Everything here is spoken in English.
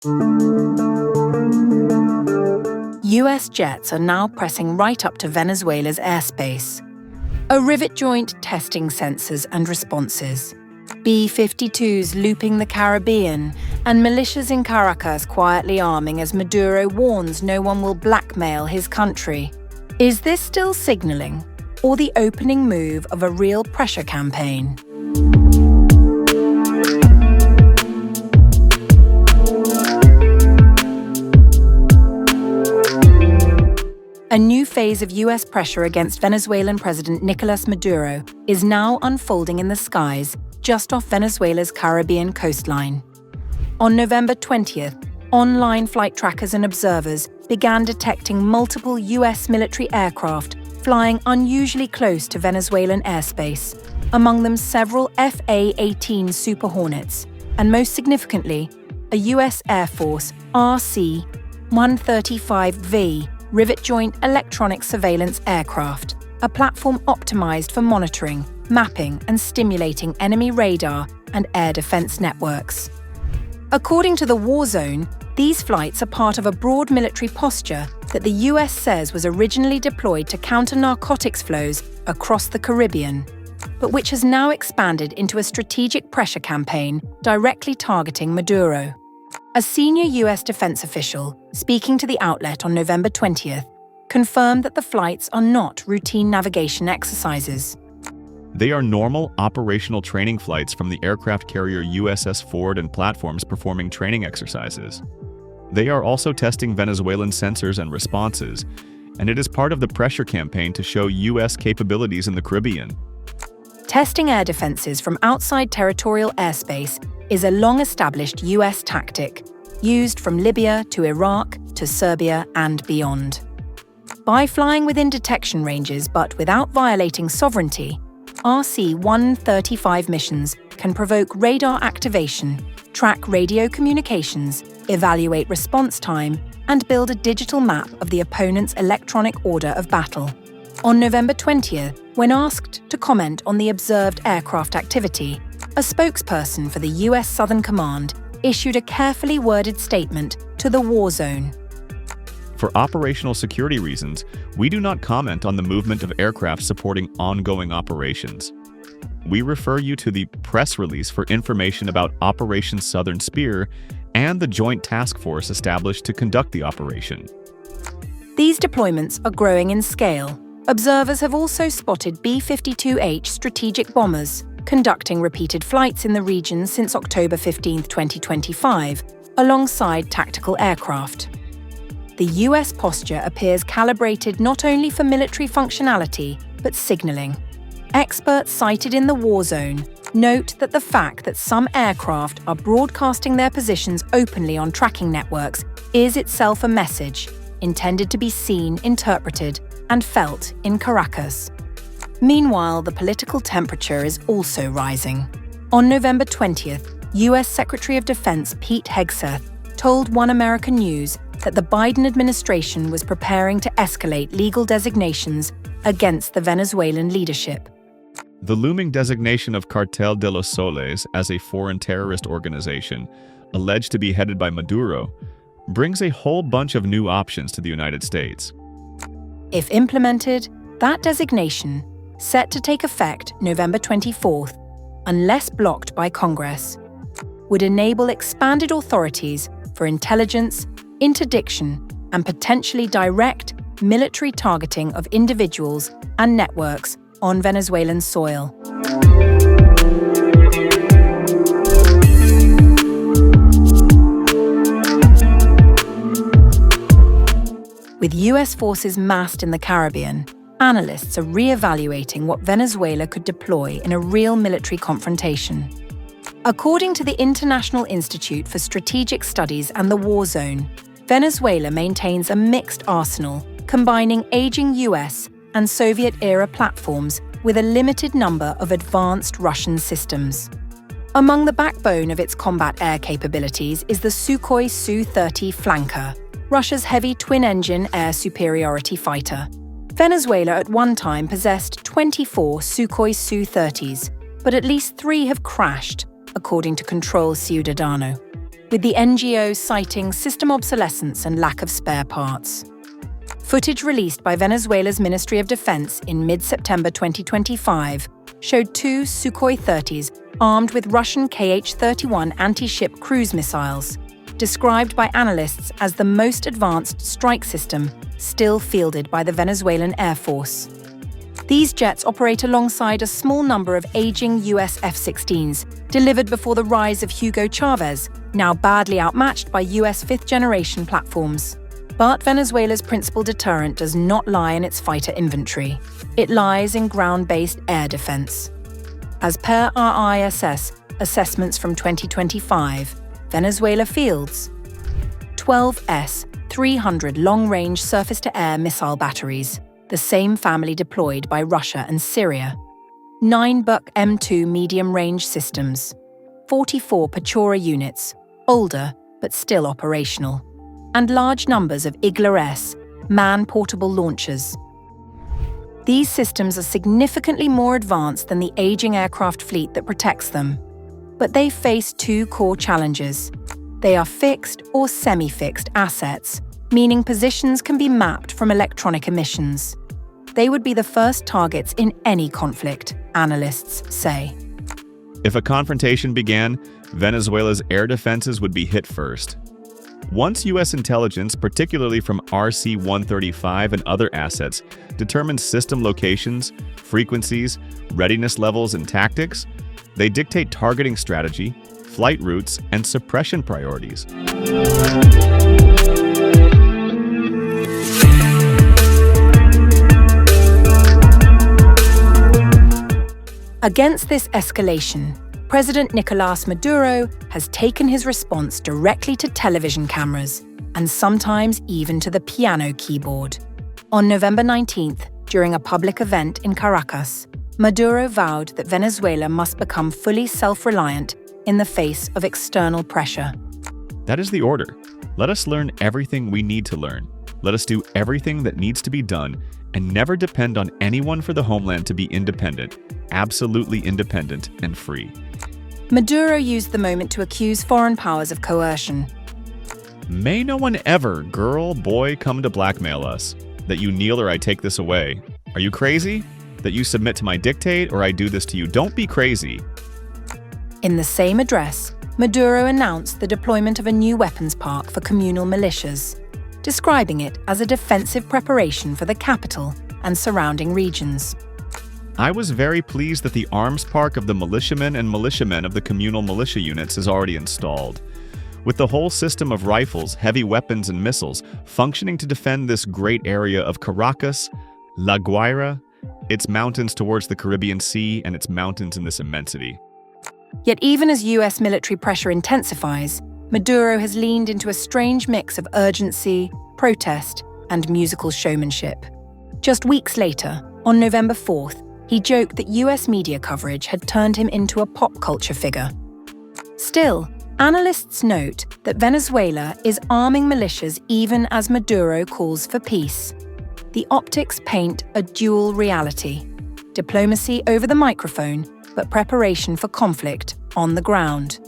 US jets are now pressing right up to Venezuela's airspace. A Rivet Joint testing sensors and responses. B-52s looping the Caribbean, and militias in Caracas quietly arming as Maduro warns no one will blackmail his country. Is this still signaling, or the opening move of a real pressure campaign? A new phase of US pressure against Venezuelan President Nicolás Maduro is now unfolding in the skies just off Venezuela's Caribbean coastline. On November 20th, online flight trackers and observers began detecting multiple US military aircraft flying unusually close to Venezuelan airspace, among them several FA-18 Super Hornets, and most significantly, a US Air Force RC-135V Rivet Joint electronic surveillance aircraft, a platform optimized for monitoring, mapping, and stimulating enemy radar and air defense networks. According to the War Zone, these flights are part of a broad military posture that the US says was originally deployed to counter narcotics flows across the Caribbean, but which has now expanded into a strategic pressure campaign directly targeting Maduro. A senior US defense official, speaking to the outlet on November 20th, confirmed that the flights are not routine navigation exercises. They are normal operational training flights from the aircraft carrier USS Ford and platforms performing training exercises. They are also testing Venezuelan sensors and responses, and it is part of the pressure campaign to show US capabilities in the Caribbean. Testing air defenses from outside territorial airspace is a long-established US tactic, used from Libya to Iraq to Serbia and beyond. By flying within detection ranges but without violating sovereignty, RC-135 missions can provoke radar activation, track radio communications, evaluate response time, and build a digital map of the opponent's electronic order of battle. On November 20th, when asked to comment on the observed aircraft activity, a spokesperson for the US Southern Command issued a carefully worded statement to the War Zone. For operational security reasons, we do not comment on the movement of aircraft supporting ongoing operations. We refer you to the press release for information about Operation Southern Spear and the joint task force established to conduct the operation. These deployments are growing in scale. Observers have also spotted B-52H strategic bombers, conducting repeated flights in the region since October 15, 2025, alongside tactical aircraft. The US posture appears calibrated not only for military functionality, but signaling. Experts cited in the War Zone note that the fact that some aircraft are broadcasting their positions openly on tracking networks is itself a message intended to be seen, interpreted, and felt in Caracas. Meanwhile, the political temperature is also rising. On November 20th, US Secretary of Defense Pete Hegseth told One American News that the Biden administration was preparing to escalate legal designations against the Venezuelan leadership. The looming designation of Cartel de los Soles as a foreign terrorist organization, alleged to be headed by Maduro, brings a whole bunch of new options to the United States. If implemented, that designation, set to take effect November 24th, unless blocked by Congress, would enable expanded authorities for intelligence, interdiction, and potentially direct military targeting of individuals and networks on Venezuelan soil. With US forces massed in the Caribbean, analysts are re-evaluating what Venezuela could deploy in a real military confrontation. According to the International Institute for Strategic Studies and the War Zone, Venezuela maintains a mixed arsenal, combining aging US and Soviet-era platforms with a limited number of advanced Russian systems. Among the backbone of its combat air capabilities is the Sukhoi Su-30 Flanker, Russia's heavy twin-engine air superiority fighter. Venezuela at one time possessed 24 Sukhoi Su-30s, but at least 3 have crashed, according to Control Ciudadano. with the NGO citing system obsolescence and lack of spare parts. Footage released by Venezuela's Ministry of Defense in mid-September 2025 showed two Sukhoi 30s armed with Russian Kh-31 anti-ship cruise missiles, described by analysts as the most advanced strike system still fielded by the Venezuelan Air Force. These jets operate alongside a small number of aging US F-16s, delivered before the rise of Hugo Chavez, now badly outmatched by US fifth-generation platforms. But Venezuela's principal deterrent does not lie in its fighter inventory. It lies in ground-based air defense. As per RISS assessments from 2025, Venezuela fields 12 S-300 long-range surface-to-air missile batteries, the same family deployed by Russia and Syria, 9 Buk-M2 medium-range systems, 44 Pechora units, older but still operational, and large numbers of Igla-S man-portable launchers. These systems are significantly more advanced than the aging aircraft fleet that protects them. But they face two core challenges. They are fixed or semi-fixed assets, meaning positions can be mapped from electronic emissions. They would be the first targets in any conflict, analysts say. If a confrontation began, Venezuela's air defenses would be hit first. Once U.S. intelligence, particularly from RC-135 and other assets, determines system locations, frequencies, readiness levels, and tactics, they dictate targeting strategy, flight routes, and suppression priorities. Against this escalation, President Nicolás Maduro has taken his response directly to television cameras and sometimes even to the piano keyboard. On November 19th, during a public event in Caracas, Maduro vowed that Venezuela must become fully self-reliant in the face of external pressure. That is the order. Let us learn everything we need to learn. Let us do everything that needs to be done and never depend on anyone for the homeland to be independent, absolutely independent and free. Maduro used the moment to accuse foreign powers of coercion. May no one ever, girl, boy, come to blackmail us. That you kneel or I take this away. Are you crazy? That you submit to my dictate or I do this to you. Don't be crazy. In the same address, Maduro announced the deployment of a new weapons park for communal militias, describing it as a defensive preparation for the capital and surrounding regions. I was very pleased that the arms park of the militiamen and militiamen of the communal militia units is already installed, with the whole system of rifles, heavy weapons, and missiles functioning to defend this great area of Caracas, La Guaira, its mountains towards the Caribbean Sea, and its mountains in this immensity. Yet even as US military pressure intensifies, Maduro has leaned into a strange mix of urgency, protest, and musical showmanship. Just weeks later, on November 4th, he joked that US media coverage had turned him into a pop culture figure. Still, analysts note that Venezuela is arming militias even as Maduro calls for peace. The optics paint a dual reality: diplomacy over the microphone, but preparation for conflict on the ground.